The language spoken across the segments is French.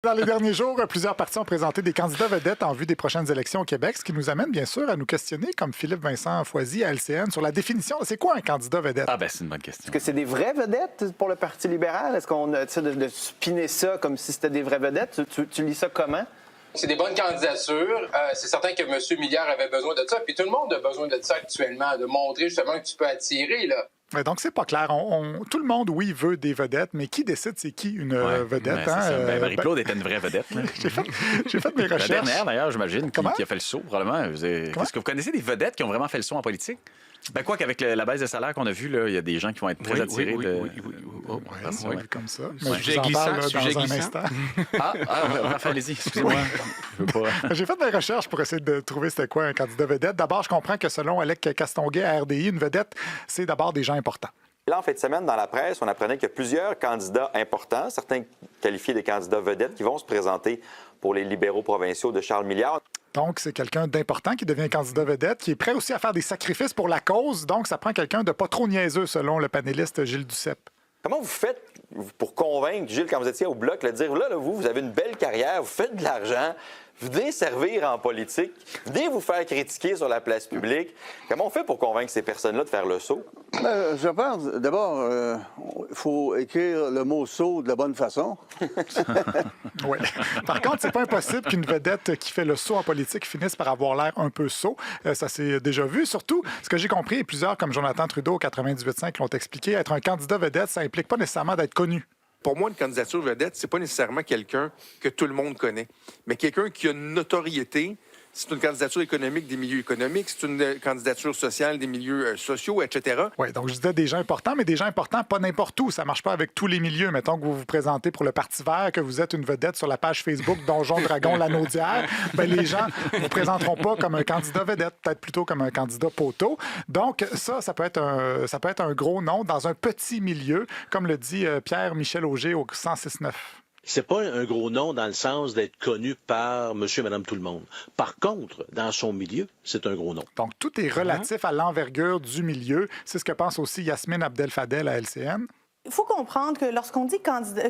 Dans les derniers jours, plusieurs partis ont présenté des candidats vedettes en vue des prochaines élections au Québec, ce qui nous amène bien sûr à nous questionner, comme Philippe Vincent Foisy à LCN, sur la définition. C'est quoi un candidat vedette? Ah ben c'est une bonne question. Est-ce que c'est des vraies vedettes pour le Parti libéral? Est-ce qu'on essaie de spinner ça comme si c'était des vraies vedettes? Tu lis ça comment? C'est des bonnes candidatures. C'est certain que M. Milliard avait besoin de ça. Puis tout le monde a besoin de ça actuellement, de montrer justement que tu peux attirer, là. Ouais, donc, c'est pas clair. Tout le monde, oui, veut des vedettes, mais qui décide c'est qui une vedette? Marie-Claude était une vraie vedette. Là. J'ai fait mes recherches. La dernière, d'ailleurs, j'imagine, qui a fait le saut, probablement. Est-ce que vous connaissez des vedettes qui ont vraiment fait le saut en politique? Ben quoi qu'avec la baisse de salaire qu'on a vue, il y a des gens qui vont être très attirés de... Oui, comme ça. Mais sujet glissant, sujet glissant. Raphaël, allez-y, excusez-moi. J'ai fait mes recherches pour essayer de trouver c'était quoi un candidat vedette. D'abord, je comprends que selon Alec Castonguay à RDI, une vedette, c'est d'abord des gens importants. Là, en fin de semaine, dans la presse, on apprenait qu'il y a plusieurs candidats importants, certains qualifiés des candidats vedettes, qui vont se présenter pour les libéraux provinciaux de Charles Milliard. Donc, c'est quelqu'un d'important qui devient candidat vedette, qui est prêt aussi à faire des sacrifices pour la cause. Donc, ça prend quelqu'un de pas trop niaiseux, selon le panéliste Gilles Duceppe. Comment vous faites pour convaincre, Gilles, quand vous étiez au Bloc, de dire, là, vous avez une belle carrière, vous faites de l'argent, venez servir en politique, venez vous faire critiquer sur la place publique. Comment on fait pour convaincre ces personnes-là de faire le saut? Je pense, d'abord, il faut écrire le mot « saut » de la bonne façon. Oui. Par contre, c'est pas impossible qu'une vedette qui fait le saut en politique finisse par avoir l'air un peu sot. Ça s'est déjà vu. Surtout, ce que j'ai compris, et plusieurs comme Jonathan Trudeau au 98.5 l'ont expliqué, être un candidat vedette, ça implique pas nécessairement d'être connu. Pour moi, une candidature vedette, c'est pas nécessairement quelqu'un que tout le monde connaît, mais quelqu'un qui a une notoriété. C'est une candidature économique des milieux économiques, c'est une candidature sociale des milieux sociaux, etc. Oui, donc je disais des gens importants, mais des gens importants pas n'importe où. Ça marche pas avec tous les milieux. Mettons que vous vous présentez pour le Parti vert, que vous êtes une vedette sur la page Facebook Donjon Dragon Lanaudière, ben les gens ne vous présenteront pas comme un candidat vedette, peut-être plutôt comme un candidat poteau. Donc ça peut être un gros nom dans un petit milieu, comme le dit Pierre-Michel Auger au 106.9. C'est pas un gros nom dans le sens d'être connu par monsieur et madame tout le monde. Par contre, dans son milieu, c'est un gros nom. Donc, tout est relatif à l'envergure du milieu. C'est ce que pense aussi Yasmine Abdel-Fadel à LCN. Il faut comprendre que lorsqu'on dit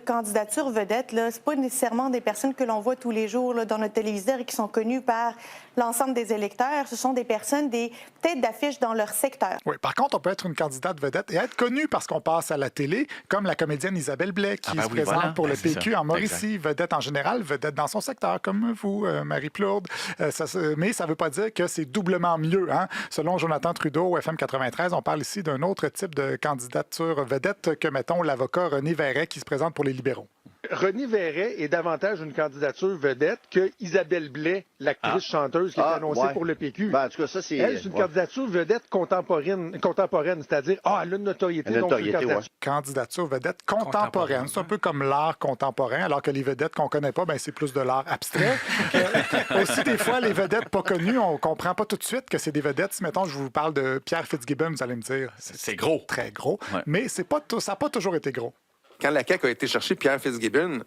candidature vedette, ce n'est pas nécessairement des personnes que l'on voit tous les jours là, dans notre téléviseur et qui sont connues par l'ensemble des électeurs. Ce sont des personnes, des têtes d'affiche dans leur secteur. Oui, par contre, on peut être une candidate vedette et être connue parce qu'on passe à la télé, comme la comédienne Isabelle Blais qui se présente pour le PQ en Mauricie, vedette en général, vedette dans son secteur, comme vous, Marie-Claude. Mais ça ne veut pas dire que c'est doublement mieux. Hein? Selon Jonathan Trudeau au FM 93, on parle ici d'un autre type de candidature vedette que, mettons, l'avocat René Verret qui se présente pour les libéraux. René Verret est davantage une candidature vedette que Isabelle Blais, l'actrice chanteuse qui est annoncée pour le PQ. Ben, en tout cas, ça, c'est... Elle, c'est une candidature vedette contemporaine, c'est-à-dire, elle a une notoriété. Candidature vedette contemporaine. C'est un peu comme l'art contemporain, alors que les vedettes qu'on connaît pas, c'est plus de l'art abstrait. Aussi, des fois, les vedettes pas connues, on comprend pas tout de suite que c'est des vedettes. Si, mettons, je vous parle de Pierre Fitzgibbon, vous allez me dire... C'est gros. Très gros. Ouais. Mais ça n'a pas toujours été gros. Quand la CAQ a été chercher Pierre Fitzgibbon,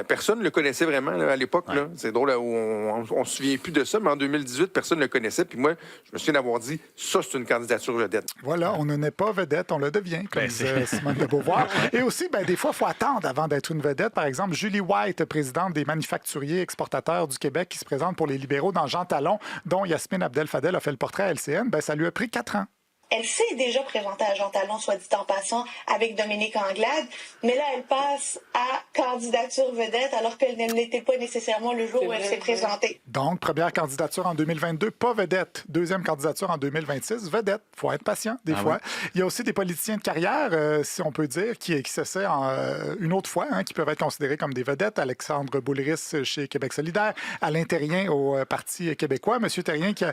personne ne le connaissait vraiment là, à l'époque. Ouais. C'est drôle, on ne se souvient plus de ça, mais en 2018, personne ne le connaissait. Puis moi, je me souviens d'avoir dit, ça, c'est une candidature vedette. Voilà, on ne naît pas vedette, on le devient, comme disait Simone de Beauvoir. Et aussi, des fois, il faut attendre avant d'être une vedette. Par exemple, Julie White, présidente des manufacturiers exportateurs du Québec, qui se présente pour les libéraux dans Jean Talon, dont Yasmine Abdel-Fadel a fait le portrait à LCN, ça lui a pris 4 ans. Elle s'est déjà présentée à Jean Talon, soit dit en passant, avec Dominique Anglade, mais là, elle passe à candidature vedette alors qu'elle n'était pas nécessairement le jour où elle s'est présentée. Donc, première candidature en 2022, pas vedette. Deuxième candidature en 2026, vedette. Il faut être patient, des fois. Ouais. Il y a aussi des politiciens de carrière, si on peut dire, qui s'essaient une autre fois, qui peuvent être considérés comme des vedettes. Alexandre Boulris chez Québec solidaire, Alain Terrien au Parti québécois. Monsieur Terrien qui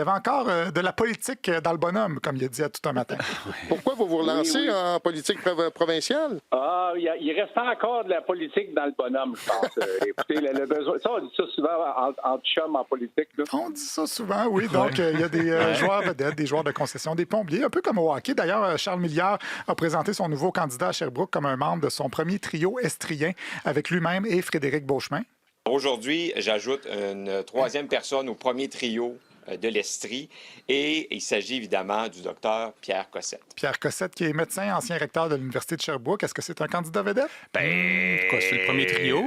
avait encore de la politique dans le bonhomme, comme il a dit à tout un matin. Pourquoi vous vous relancez en politique provinciale? Il reste encore de la politique dans le bonhomme, je pense. Écoutez, le besoin... Ça, on dit ça souvent entre chums en politique. Là. On dit ça souvent, oui. Donc, il y a des joueurs vedettes, des joueurs de concession, des plombiers, un peu comme au hockey. D'ailleurs, Charles Milliard a présenté son nouveau candidat à Sherbrooke comme un membre de son premier trio estrien avec lui-même et Frédéric Beauchemin. Aujourd'hui, j'ajoute une troisième personne au premier trio de l'Estrie. Et il s'agit évidemment du docteur Pierre Cossette. Pierre Cossette, qui est médecin, ancien recteur de l'Université de Sherbrooke. Est-ce que c'est un candidat vedette? Quoi, c'est le premier trio?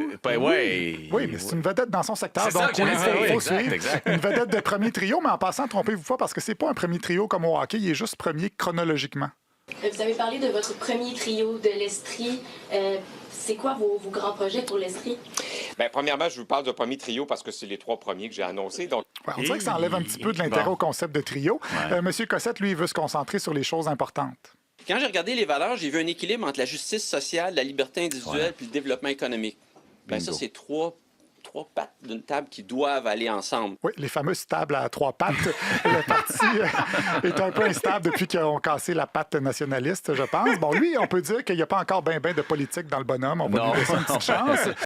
Oui, mais c'est une vedette dans son secteur. C'est ça Donc, que j'allais dire. faut Exact, suivre. exact. Une vedette de premier trio, mais en passant, trompez-vous pas, parce que c'est pas un premier trio comme au hockey, il est juste premier chronologiquement. Vous avez parlé de votre premier trio de l'Estrie. C'est quoi vos grands projets pour l'Estrie? Bien, premièrement, je vous parle de premier trio parce que c'est les 3 premiers que j'ai annoncés. Donc... Ouais, on dirait que ça enlève un petit peu de l'intérêt au concept de trio. Monsieur Cossette, lui, il veut se concentrer sur les choses importantes. Quand j'ai regardé les valeurs, j'ai vu un équilibre entre la justice sociale, la liberté individuelle puis le développement économique. Bien, ça, c'est trois pattes d'une table qui doivent aller ensemble. Oui, les fameuses tables à 3 pattes. Le parti est un peu instable depuis qu'ils ont cassé la patte nationaliste, je pense. Bon, lui, on peut dire qu'il n'y a pas encore bien de politique dans le bonhomme. On va lui laisser une petite chance.